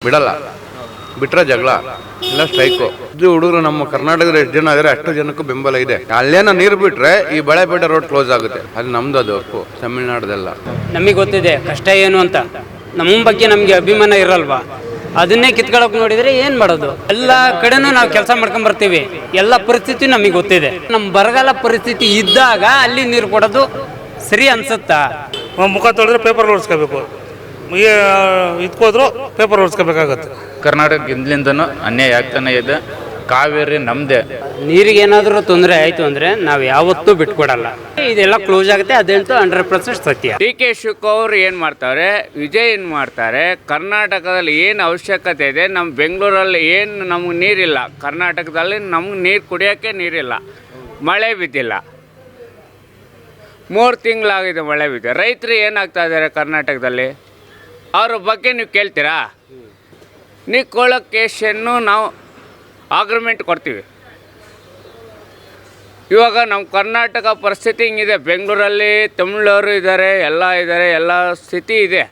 ಬಿಡಲ್ಲ, ಬಿಟ್ರೆ ಜಗಳ ಇಲ್ಲ ಸ್ಟ್ರೈಕು. ಇದು ಹುಡುಗರು ನಮ್ಮ ಕರ್ನಾಟಕದ ಎಷ್ಟು ಜನ ಇದ್ದಾರೆ ಅಷ್ಟು ಜನಕ್ಕೂ ಬೆಂಬಲ ಇದೆ. ಅಲ್ಲೇನೋ ನೀರು ಬಿಟ್ರೆ ಈ ಬಳೆಪೇಟೆ ರೋಡ್ ಕ್ಲೋಸ್ ಆಗುತ್ತೆ. ಅದು ನಮ್ದು, ಅದು ಅಪ್ಪು ತಮಿಳ್ನಾಡ್ದೆಲ್ಲ. ನಮಗೆ ಗೊತ್ತಿದೆ ಕಷ್ಟ ಏನು ಅಂತ. ನಮ್ಮ ಬಗ್ಗೆ ನಮಗೆ ಅಭಿಮಾನ ಇರಲ್ವಾ, ಅದನ್ನೇ ಕಿತ್ಕೊಳ್ಳೋಕೆ ನೋಡಿದ್ರೆ ಏನು ಮಾಡೋದು? ಎಲ್ಲ ಕಡೆನೂ ನಾವು ಕೆಲಸ ಮಾಡ್ಕೊಂಡ್ ಬರ್ತೀವಿ, ಎಲ್ಲ ಪರಿಸ್ಥಿತಿ ನಮಗೆ ಗೊತ್ತಿದೆ. ನಮ್ಮ ಬರಗಾಲ ಪರಿಸ್ಥಿತಿ ಇದ್ದಾಗ ಅಲ್ಲಿ ನೀರು ಕೊಡೋದು ಸರಿ ಅನ್ಸುತ್ತಾ? ಮುಖ ತೊಳೆದ್ರೆ ಪೇಪರ್ ಓಡಿಸ್ಕೋಬೇಕು, ಇದ್ಕೋದ್ರು ಪೇಪರ್ ಓಡಿಸ್ಕೋಬೇಕಾಗತ್ತೆ. ಕರ್ನಾಟಕ ಇಂದ್ಲಿಂದನೂ ಅನ್ಯಾಯ ಆಗ್ತಾನೆ ಇದೆ. ಕಾವೇರಿ ನಮ್ಮದೇ. ನೀರಿಗೆ ಏನಾದರೂ ತೊಂದರೆ ಆಯಿತು ಅಂದರೆ ನಾವು ಯಾವತ್ತೂ ಬಿಟ್ಕೊಡಲ್ಲ. ಇದೆಲ್ಲ ಕ್ಲೋಸ್ ಆಗುತ್ತೆ, ಅದಂತೂ 100% ಸತ್ಯ. DK ಶಿವಕುಮಾರ್ ಏನು ಮಾಡ್ತಾರೆ, ವಿಜಯ್ ಏನು ಮಾಡ್ತಾರೆ, ಕರ್ನಾಟಕದಲ್ಲಿ ಏನು ಅವಶ್ಯಕತೆ ಇದೆ, ನಮ್ಮ ಬೆಂಗಳೂರಲ್ಲಿ ಏನು ನಮಗೆ ನೀರಿಲ್ಲ, ಕರ್ನಾಟಕದಲ್ಲಿ ನಮ್ಗೆ ನೀರು ಕುಡಿಯೋಕ್ಕೆ ನೀರಿಲ್ಲ, ಮಳೆ ಬಿದ್ದಿಲ್ಲ, 3 ತಿಂಗಳಾಗಿದೆ ಮಳೆ ಬಿದ್ದ. ರೈತರು ಏನಾಗ್ತಾ ಇದ್ದಾರೆ ಕರ್ನಾಟಕದಲ್ಲಿ, ಅವ್ರ ಬಗ್ಗೆ ನೀವು ಕೇಳ್ತೀರಾ? ನೀವು ಕೋಲೊಕೇಶನ್ನು ನಾವು ಆಗ್ರಿಮೆಂಟ್ ಕೊಡ್ತೀವಿ. ಇವಾಗ ನಮ್ಮ ಕರ್ನಾಟಕ ಪರಿಸ್ಥಿತಿ ಹಿಂಗಿದೆ. ಬೆಂಗಳೂರಲ್ಲಿ ತಮಿಳವರು ಇದ್ದಾರೆ, ಎಲ್ಲ ಸ್ಥಿತಿ ಇದೆ,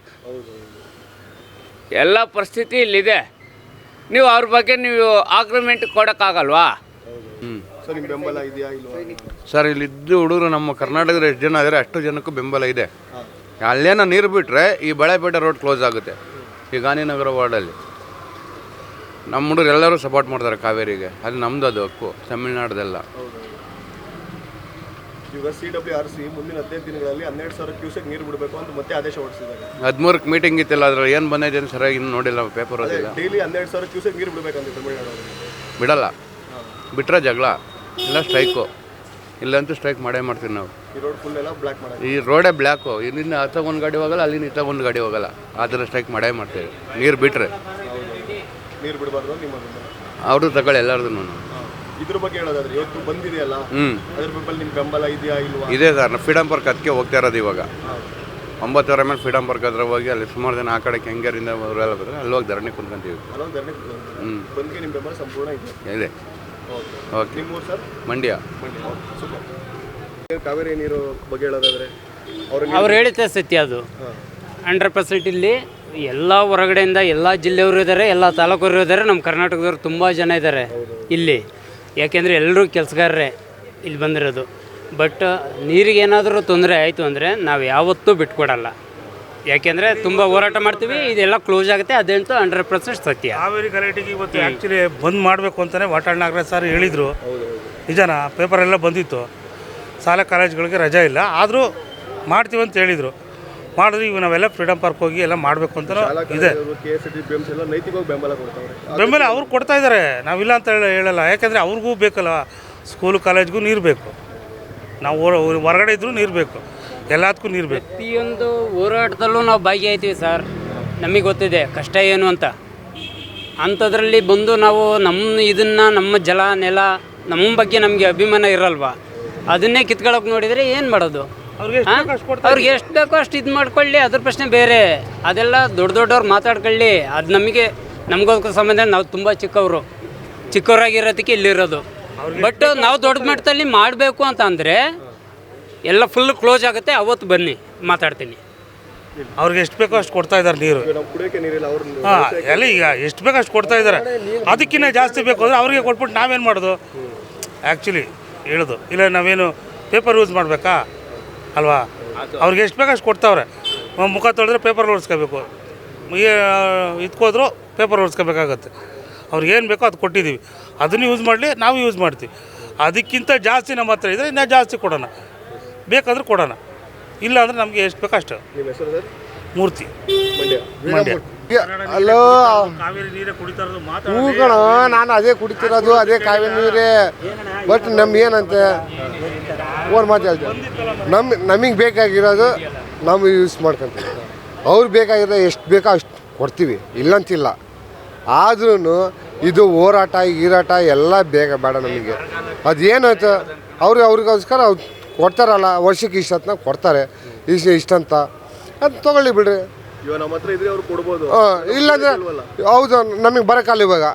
ಎಲ್ಲ ಪರಿಸ್ಥಿತಿ ಇಲ್ಲಿದೆ. ನೀವು ಅವ್ರ ಬಗ್ಗೆ ನೀವು ಆಗ್ರಿಮೆಂಟ್ ಕೊಡೋಕ್ಕಾಗಲ್ವಾ? ಸರ್, ಇಲ್ಲಿದ್ದು ಹುಡುಗರು ನಮ್ಮ ಕರ್ನಾಟಕದ ಎಷ್ಟು ಜನ ಇದ್ದಾರೆ ಅಷ್ಟು ಜನಕ್ಕೂ ಬೆಂಬಲ ಇದೆ. ಅಲ್ಲೇನೋ ನೀರು ಬಿಟ್ರೆ ಈ ಬಳೆಪೇಟೆ ರೋಡ್ ಕ್ಲೋಸ್ ಆಗುತ್ತೆ. ಈ ಗಾಂಧಿನಗರ ವಾರ್ಡಲ್ಲಿ ನಮ್ಮ ಹುಡುಗರು ಎಲ್ಲರೂ ಸಪೋರ್ಟ್ ಮಾಡ್ತಾರೆ ಕಾವೇರಿಗೆ. ಅದು ನಮ್ದು, ಅದು ಅಪ್ಪು ತಮಿಳ್ನಾಡ್ದೆಲ್ಲ. ಈಗ CWRC ಮುಂದಿನ 15 ದಿನಗಳಲ್ಲಿ 12,000 ಕ್ಯೂಸೆಕ್ ನೀರು ಬಿಡಬೇಕು ಅಂತ ಮತ್ತೆ ಆದೇಶ ಹೊರಡಿಸಿದ್ದಾರೆ. 13ಕ್ಕೆ ಮೀಟಿಂಗ್ ಇತ್ತಿಲ್ಲ, ಅದ್ರಲ್ಲಿ ಏನು ಬಂದಿದೆ ಅಂತ ಸರಿಯಾಗಿ ಇನ್ನು ನೋಡಿಲ್ಲ, ಪೇಪರ್ ಓದಿಲ್ಲ. ಡೈಲಿ 12,000 ಕ್ಯೂಸೆಕ್ ನೀರು ಬಿಡಬೇಕಂತ ತಮಿಳ್ನಾಡು ಬಿಡಲ್ಲ, ಬಿಟ್ರೆ ಜಗಳ ಇಲ್ಲ ಸ್ಟ್ರೈಕು. ಇಲ್ಲಂತೂ ಸ್ಟ್ರೈಕ್ ಮಾಡೇ ಮಾಡ್ತೀವಿ ನಾವು. ಈ ರೋಡ್ ಫುಲ್ ಎಲ್ಲ ಬ್ಲಾಕ್ ಮಾಡಿ, ಈ ರೋಡೇ ಬ್ಲ್ಯಾಕು. ಇಲ್ಲಿಂದ ಹತ್ತ ಒಂದು ಗಾಡಿ ಹೋಗಲ್ಲ, ಅಲ್ಲಿಂದ ಇತ್ತ ಒಂದು ಗಾಡಿ ಹೋಗಲ್ಲ. ಆ ಥರ ಸ್ಟ್ರೈಕ್ ಮಾಡೇ ಮಾಡ್ತೇವೆ ನೀರು ಬಿಟ್ಟರೆ. ನೀರು ಬಿಡಬಾರ್ದು ನಿಮ್ಮ ಅವ್ರದ್ದು ತಗೊಳ್ಳಿ ಎಲ್ಲರದು. ಇದ್ರ ಬಗ್ಗೆ ಹೇಳೋದಾದ್ರೆ ಇವತ್ತು ಬಂದಿದೆಯಲ್ಲ, ಅದ್ರ ಬಗ್ಗೆ ನಿಮ್ಮ ಬೆಂಬಲ ಇದೆಯಾ ಇಲ್ವಾ? ಇದೆ ಸರ್, ಫ್ರೀಡಮ್ ಪಾರ್ಕ್ ಅದಕ್ಕೆ ಹೋಗ್ತಾ ಇರೋದು ಇವಾಗ. 9 ಮೇಲೆ ಫ್ರೀಡಮ್ ಪಾರ್ಕ್ ಹತ್ರ ಹೋಗಿ ಅಲ್ಲಿ ಸುಮಾರು ಜನ ಆ ಕಡೆ ಕೆಂಗೇರಿಂದ ಅವರೆಲ್ಲ ಬಂದರೆ ಅಲ್ಲಿ ಹೋಗಿ ಧರಣಿ ಕುಂತ್ಕೊಂತೀವಿ. ಬಂದ್ಗೆ ನಿಮ್ಮ ಬೆಂಬಲ ಸಂಪೂರ್ಣ ಇದೆ. ಓಕೆ. ನಿಮ್ಮೂರು ಸರ್? ಮಂಡ್ಯ. ಸೂಪರ್. ಕಾವೇರಿ ನೀರು ಬಗ್ಗೆ ಹೇಳೋದಾದ್ರೆ ಅವ್ರು ಹೇಳಿದ್ದೆ ಸತ್ಯ, ಅದು 100%. ಇಲ್ಲಿ ಎಲ್ಲ ಹೊರಗಡೆಯಿಂದ ಎಲ್ಲ ಜಿಲ್ಲೆಯವರು ಇದ್ದಾರೆ, ಎಲ್ಲ ತಾಲೂಕವರು ಇದ್ದಾರೆ, ನಮ್ಮ ಕರ್ನಾಟಕದವ್ರು ತುಂಬ ಜನ ಇದ್ದಾರೆ ಇಲ್ಲಿ. ಯಾಕೆಂದರೆ ಎಲ್ಲರೂ ಕೆಲಸಗಾರರೇ ಇಲ್ಲಿ ಬಂದಿರೋದು. ಬಟ್ ನೀರಿಗೆ ಏನಾದರೂ ತೊಂದರೆ ಆಯಿತು ಅಂದರೆ ನಾವು ಯಾವತ್ತೂ ಬಿಟ್ಕೊಡಲ್ಲ. ಯಾಕೆಂದರೆ ತುಂಬ ಹೋರಾಟ ಮಾಡ್ತೀವಿ, ಇದೆಲ್ಲ ಕ್ಲೋಸ್ ಆಗುತ್ತೆ, ಅದಂತೂ 100% ಸತ್ಯ. ಕಾವೇರಿ ಗಲಾಟೆಗೆ ಇವತ್ತು ಆ್ಯಕ್ಚುಲಿ ಬಂದ್ ಮಾಡಬೇಕು ಅಂತಲೇ ವಾಟಾಳ್ ನಾಗರಾಜ್ ಸರ್ ಹೇಳಿದರು. ನಿಜಾನ ಪೇಪರೆಲ್ಲ ಬಂದಿತ್ತು. ಶಾಲಾ ಕಾಲೇಜುಗಳಿಗೆ ರಜೆ ಇಲ್ಲ, ಆದರೂ ಮಾಡ್ತೀವಿ ಅಂತ ಹೇಳಿದರು. ಮಾಡಿದ್ರೆ ಇವು ನಾವೆಲ್ಲ ಫ್ರೀಡಮ್ ಪಾರ್ಕ್ ಹೋಗಿ ಎಲ್ಲ ಮಾಡಬೇಕು ಅಂತ ಇದೆ. ಬೆಂಬಲ ಅವ್ರು ಕೊಡ್ತಾ ಇದ್ದಾರೆ, ನಾವಿಲ್ಲ ಅಂತ ಹೇಳಲ್ಲ. ಯಾಕೆಂದರೆ ಅವ್ರಿಗೂ ಬೇಕಲ್ಲ, ಸ್ಕೂಲು ಕಾಲೇಜ್ಗೂ ನೀರು ಬೇಕು. ನಾವು ಹೊರಗಡೆ ಇದ್ದರೂ ನೀರು ಬೇಕು, ಎಲ್ಲದಕ್ಕೂ ನೀರು ಬೇಕು. ಪ್ರತಿಯೊಂದು ಹೋರಾಟದಲ್ಲೂ ನಾವು ಭಾಗಿಯಾಗ್ತೀವಿ ಸರ್. ನಮಗೆ ಗೊತ್ತಿದೆ ಕಷ್ಟ ಏನು ಅಂತ. ಅಂಥದ್ರಲ್ಲಿ ಬಂದು ನಾವು ನಮ್ಮ ಜಲ ನೆಲ ನಮ್ಮ ಬಗ್ಗೆ ನಮಗೆ ಅಭಿಮಾನ ಇರಲ್ವಾ, ಅದನ್ನೇ ಕಿತ್ಕೊಳ್ಳೋಕೆ ನೋಡಿದರೆ ಏನು ಮಾಡೋದು? ಅವ್ರಿಗೆ ಎಷ್ಟು ಬೇಕೋ ಅಷ್ಟು ಇದು ಮಾಡ್ಕೊಳ್ಳಿ, ಅದ್ರ ಪ್ರಶ್ನೆ ಬೇರೆ. ಅದೆಲ್ಲ ದೊಡ್ಡವ್ರು ಮಾತಾಡ್ಕೊಳ್ಳಿ, ಅದು ನಮಗೋಸ್ಕರ ಸಂಬಂಧ. ನಾವು ತುಂಬ ಚಿಕ್ಕವರಾಗಿರೋದಕ್ಕೆ ಇಲ್ಲಿರೋದು. ಬಟ್ ನಾವು ದೊಡ್ಡ ಮಟ್ಟದಲ್ಲಿ ಮಾಡಬೇಕು ಅಂತ ಅಂದರೆ ಎಲ್ಲ ಫುಲ್ ಕ್ಲೋಸ್ ಆಗುತ್ತೆ. ಅವತ್ತು ಬನ್ನಿ ಮಾತಾಡ್ತೀನಿ. ಅವ್ರಿಗೆ ಎಷ್ಟು ಬೇಕೋ ಅಷ್ಟು ಕೊಡ್ತಾ ಇದ್ದಾರೆ ನೀರು. ಹಾಂ, ಎಲ್ಲ ಈಗ ಎಷ್ಟು ಬೇಕೋ ಅಷ್ಟು ಕೊಡ್ತಾ ಇದ್ದಾರೆ. ಅದಕ್ಕಿಂತ ಜಾಸ್ತಿ ಬೇಕು ಅಂದರೆ ಅವ್ರಿಗೆ ಕೊಟ್ಬಿಟ್ಟು ನಾವೇನು ಮಾಡೋದು? ಆ್ಯಕ್ಚುಲಿ ಹೇಳೋದು ಇಲ್ಲ, ನಾವೇನು ಪೇಪರ್ ಯೂಸ್ ಮಾಡಬೇಕಾ ಅಲ್ವಾ? ಅವ್ರಿಗೆ ಎಷ್ಟು ಬೇಕೋ ಅಷ್ಟು ಕೊಡ್ತಾವ್ರೆ. ಮುಖ ತೊಳೆದ್ರೆ ಪೇಪರ್ ಓಡಿಸ್ಕೋಬೇಕು, ಇದ್ಕೋದ್ರು ಪೇಪರ್ ಓಡಿಸ್ಕೋಬೇಕಾಗತ್ತೆ. ಅವ್ರಿಗೆ ಏನು ಬೇಕೋ ಅದು ಕೊಟ್ಟಿದ್ದೀವಿ, ಅದನ್ನು ಯೂಸ್ ಮಾಡಲಿ, ನಾವು ಯೂಸ್ ಮಾಡ್ತೀವಿ. ಅದಕ್ಕಿಂತ ಜಾಸ್ತಿ ನಮ್ಮ ಹತ್ರ ಇದ್ದರೆ ಇನ್ನೂ ಜಾಸ್ತಿ ಕೊಡೋಣ, ಬೇಕಾದ್ರೆ ಕೊಡೋಣ. ಇಲ್ಲ ಅಂದರೆ ನಮಗೆ ಎಷ್ಟು ಬೇಕೋ ಅಷ್ಟು. ಮೂರ್ತಿ, ಮಂಡ್ಯ. ಹಲೋ, ಕಾವೇರಿ ನೀರೇ ಕುಡಿತಾರದು ಹೂ ಕಣ, ನಾನು ಅದೇ ಕುಡಿತಿರೋದು, ಅದೇ ಕಾವೇರಿ ನೀರೇ. ಬಟ್ ನಮ್ಗೆ ಏನಂತೆ ಓನ್ ಮಾತು ಹೇಳ್ತೇವೆ, ನಮಗೆ ಬೇಕಾಗಿರೋದು ನಾವು ಯೂಸ್ ಮಾಡ್ಕೊತೀವಿ. ಅವ್ರು ಬೇಕಾಗಿರೋ ಎಷ್ಟು ಬೇಕೋ ಅಷ್ಟು ಕೊಡ್ತೀವಿ, ಇಲ್ಲಂತಿಲ್ಲ. ಆದ್ರೂ ಇದು ಹೋರಾಟ ಗೀರಾಟ ಎಲ್ಲ ಬೇಡ ನಮಗೆ. ಅದೇನಾಯ್ತು ಅವ್ರಿಗೋಸ್ಕರ ಅವ್ರು ಕೊಡ್ತಾರಲ್ಲ, ವರ್ಷಕ್ಕೆ ಇಷ್ಟೊತ್ತನ ಕೊಡ್ತಾರೆ, ಇಷ್ಟಂತ ಅದು ತೊಗೊಳ್ಳಿ ಬಿಡ್ರಿ. ಇಲ್ಲಾಂದ್ರೆ ಹೌದು, ನಮಗೆ ಬರೋಕ್ಕಲ್ಲ. ಇವಾಗ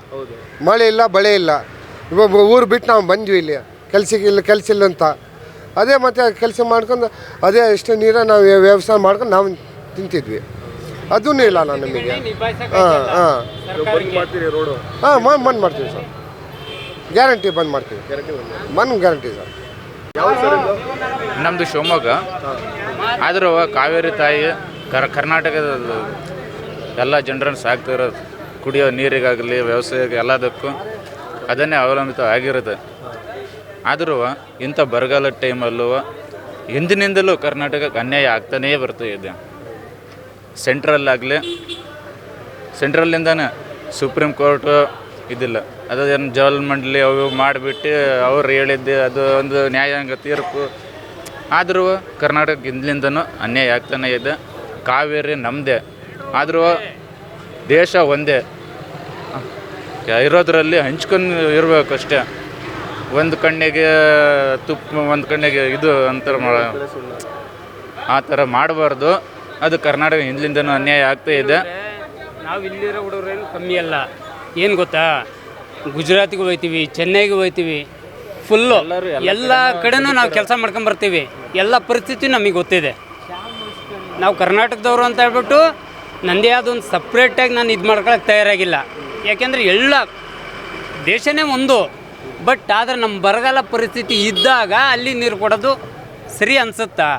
ಮಳೆ ಇಲ್ಲ, ಬೆಳೆ ಇಲ್ಲ. ಇವಾಗ ಊರು ಬಿಟ್ಟು ನಾವು ಬಂದ್ವಿ ಇಲ್ಲಿ ಕೆಲಸ ಇಲ್ಲ ಅಂತ. ಅದೇ ಮತ್ತೆ ಕೆಲಸ ಮಾಡ್ಕೊಂಡು ಅದೇ ಎಷ್ಟು ನೀರ ನಾವು ವ್ಯವಸಾಯ ಮಾಡ್ಕೊಂಡು ನಾವು ತಿಂತಿದ್ವಿ. ಅದೂ ಇಲ್ಲ ನಮಗೆ. ಹಾಂ ಹಾಂ ಬಂದ್ ಮಾಡ್ತೀರಿ ರೋಡು ಹಾಂ ಬಂದ್ ಮಾಡ್ತೀವಿ ಸರ್, ಗ್ಯಾರಂಟಿ ಬಂದ್ ಮಾಡ್ತೀವಿ, ಬಂದ್ ಗ್ಯಾರಂಟಿ ಸರ್. ಯಾವ ಸರ್ ಇದು? ನಮ್ಮದು ಶಿವಮೊಗ್ಗ. ಆದರೂ ಕಾವೇರಿ ತಾಯಿ ಕರ್ನಾಟಕದ ಎಲ್ಲ ಜನರನ್ನು ಸಾಕ್ತಿರೋದು, ಕುಡಿಯೋ ನೀರಿಗಾಗಲಿ ವ್ಯವಸಾಯಕ್ಕೆ ಎಲ್ಲದಕ್ಕೂ ಅದನ್ನೇ ಅವಲಂಬಿತ ಆಗಿರುತ್ತೆ. ಆದರೂ ಇಂಥ ಬರಗಾಲದ ಟೈಮಲ್ಲೂ ಹಿಂದಿನಿಂದಲೂ ಕರ್ನಾಟಕಕ್ಕೆ ಅನ್ಯಾಯ ಆಗ್ತಾನೇ ಬರ್ತಾಯಿದೆ. ಸೆಂಟ್ರಲ್ಲಿಂದನೇ ಸುಪ್ರೀಂ ಕೋರ್ಟು ಇದಿಲ್ಲ, ಅದೇನು ಜಲ ಮಂಡಳಿ ಅವು ಮಾಡಿಬಿಟ್ಟು ಅವ್ರು ಹೇಳಿದ್ದೆ ಅದು ಒಂದು ನ್ಯಾಯಾಂಗ ತೀರ್ಪು. ಆದರೂ ಕರ್ನಾಟಕಕ್ಕೆ ಹಿಂದ್ಲಿಂದನೂ ಅನ್ಯಾಯ ಆಗ್ತಾನೇ ಇದೆ. ಕಾವೇರಿ ನಮ್ಮದೇ, ಆದರೂ ದೇಶ ಒಂದೇ ಇರೋದ್ರಲ್ಲಿ ಹಂಚ್ಕೊಂಡು ಇರಬೇಕಷ್ಟೇ. ಒಂದು ಕಣ್ಣಿಗೆ ತುಪ್ಪ, ಒಂದು ಕಣ್ಣಿಗೆ ಇದು ಅಂತಾರೆ, ಆ ಥರ ಮಾಡಬಾರ್ದು. ಅದು ಕರ್ನಾಟಕ ಹಿಂದ್ಲಿಂದನೂ ಅನ್ಯಾಯ ಆಗ್ತಾ ಇದೆ. ನಾವು ಇಲ್ಲಿರೋ ಹುಡುಗರೇನು ಕಮ್ಮಿ ಅಲ್ಲ. ಏನು ಗೊತ್ತಾ, ಗುಜರಾತಿಗೆ ಹೋಗ್ತೀವಿ, ಚೆನ್ನೈಗೆ ಹೋಗ್ತೀವಿ, ಫುಲ್ಲು ಎಲ್ಲ ಕಡೆನೂ ನಾವು ಕೆಲಸ ಮಾಡ್ಕೊಂಬರ್ತೀವಿ. ಎಲ್ಲ ಪರಿಸ್ಥಿತಿ ನಮಗೆ ಗೊತ್ತಿದೆ. ನಾವು ಕರ್ನಾಟಕದವರು ಅಂತ ಹೇಳ್ಬಿಟ್ಟು ನನ್ನದೇ ಆದ ಒಂದು ಸಪ್ರೇಟಾಗಿ ನಾನು ಇದು ಮಾಡ್ಕೊಳಕ್ಕೆ ತಯಾರಾಗಿಲ್ಲ. ಯಾಕೆಂದರೆ ಎಲ್ಲ ದೇಶನೇ ಒಂದು, ಬಟ್ ಆದರೆ ನಮ್ಮ ಬರಗಾಲ ಪರಿಸ್ಥಿತಿ ಇದ್ದಾಗ ಅಲ್ಲಿ ನೀರು ಕೊಡೋದು ಸರಿ ಅನಿಸುತ್ತಾ?